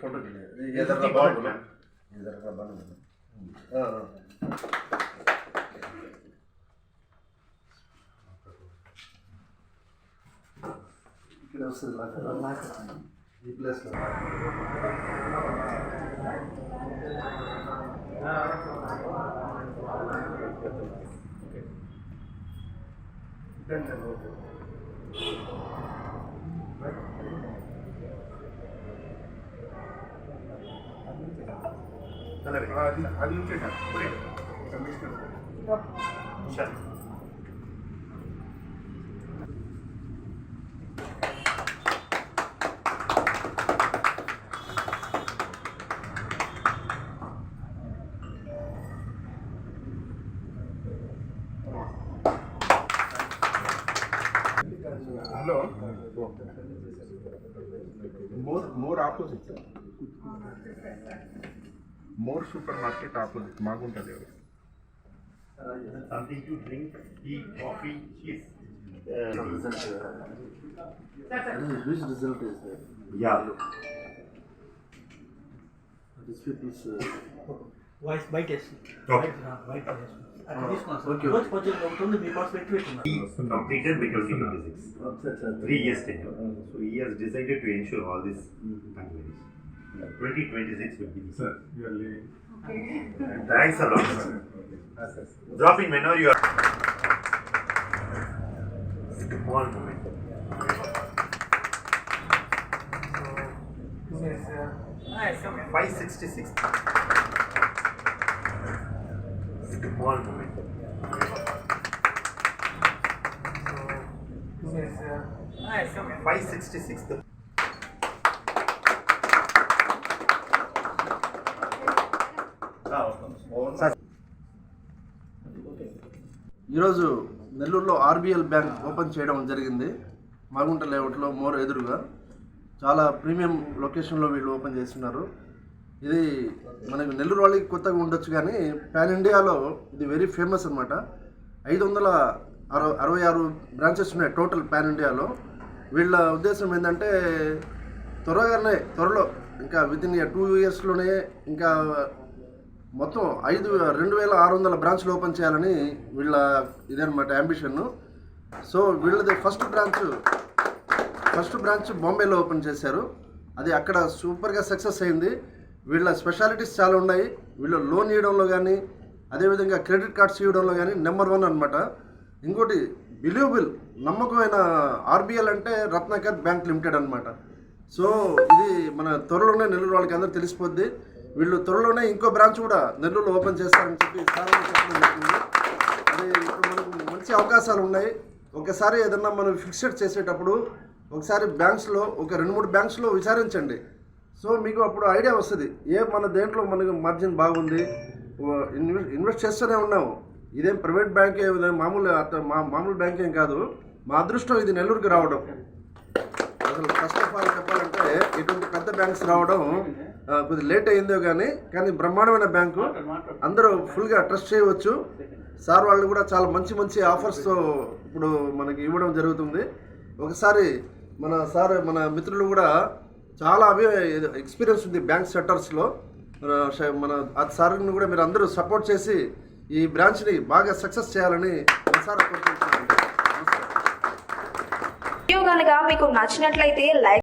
Photo के लिए ये అది ఉంటే hello more opposite more supermarket opposite మాగుంటది something to drink, tea, coffee, cheese. which result is that? Yeah. This people's white test. Okay. White test. okay. First project ఉంటుంది because పెట్టుకున్నాం. He completed by 2026. 3 years tenure. So he has decided to ensure all this continues. 2026 will be the Sir, you are leaving. Thanks a lot. Drop in whenever you are. One moment. So, 566. One moment. So, 566. ఈరోజు నెల్లూరులో RBL bank open చేయడం జరిగింది. మాగుంట లేఅవుట్లో more ఎదురుగా చాలా premium లొకేషన్లో వీళ్ళు open చేస్తున్నారు. ఇది మనకు నెల్లూరు వాళ్ళకి కొత్తగా ఉండొచ్చు కానీ పాన్ ఇండియాలో ఇది వెరీ ఫేమస్ అనమాట. 566 బ్రాంచెస్ ఉన్నాయి టోటల్ పాన్ ఇండియాలో. వీళ్ళ ఉద్దేశం ఏంటంటే త్వరలో ఇంకా వితిన్ 2 ఇయర్స్లోనే ఇంకా మొత్తం 2600 బ్రాంచ్లు ఓపెన్ చేయాలని వీళ్ళ ఇదనమాట అంబిషన్. సో వీళ్ళది ఫస్ట్ బ్రాంచ్ బాంబేలో ఓపెన్ చేశారు. అది అక్కడ సూపర్గా సక్సెస్ అయింది. వీళ్ళ స్పెషాలిటీస్ చాలా ఉన్నాయి. వీళ్ళు లోన్ ఇవ్వడంలో కానీ అదేవిధంగా క్రెడిట్ కార్డ్స్ ఇవ్వడంలో కానీ నెంబర్ 1 అనమాట. ఇంకోటి బిలీవబుల్ నమ్మకమైన ఆర్బీఎల్ అంటే రత్నాకర్ బ్యాంక్ లిమిటెడ్ అనమాట. సో ఇది మన త్వరలోనే నెల్లూరు వాళ్ళకి అందరూ తెలిసిపోద్ది. వీళ్ళు త్వరలోనే ఇంకో బ్రాంచ్ కూడా నెల్లూరులో ఓపెన్ చేస్తారని చెప్పి చాలా చెప్పడం జరిగింది. అది ఇప్పుడు మనకు మంచి అవకాశాలు ఉన్నాయి. ఒకసారి ఏదన్నా మనం ఫిక్స్డ్ చేసేటప్పుడు ఒకసారి బ్యాంక్స్లో ఒక 2-3 బ్యాంక్స్లో విచారించండి. సో మీకు అప్పుడు ఐడియా వస్తుంది మన దేంట్లో మనకు మార్జిన్ బాగుంది. ఇన్వెస్ట్ చేస్తూనే ఉన్నాము. ఇదేం ప్రైవేట్ బ్యాంకే, మామూలు బ్యాంక్ ఏం కాదు. మా అదృష్టం ఇది నెల్లూరుకి రావడం. అసలు ఫస్ట్ ఆఫ్ ఆల్ చెప్పాలంటే ఇటువంటి పెద్ద బ్యాంక్స్ రావడం కొద్దిగా లేట్ అయిందో కానీ బ్రహ్మాండమైన బ్యాంకు. అందరూ ఫుల్గా ట్రస్ట్ చేయవచ్చు. సార్ వాళ్ళు కూడా చాలా మంచి ఆఫర్స్తో ఇప్పుడు మనకి ఇవ్వడం జరుగుతుంది. ఒకసారి మన మిత్రులు కూడా చాలా ఎక్స్పీరియన్స్ ఉంది బ్యాంక్ సెక్టర్స్లో. సార్ని కూడా మీరు అందరూ సపోర్ట్ చేసి ఈ బ్రాంచ్ని బాగా సక్సెస్ చేయాలని సార్ కోరుకుంటున్నాను. వీడియో కనుక మీకు నచ్చినట్లయితే లైక్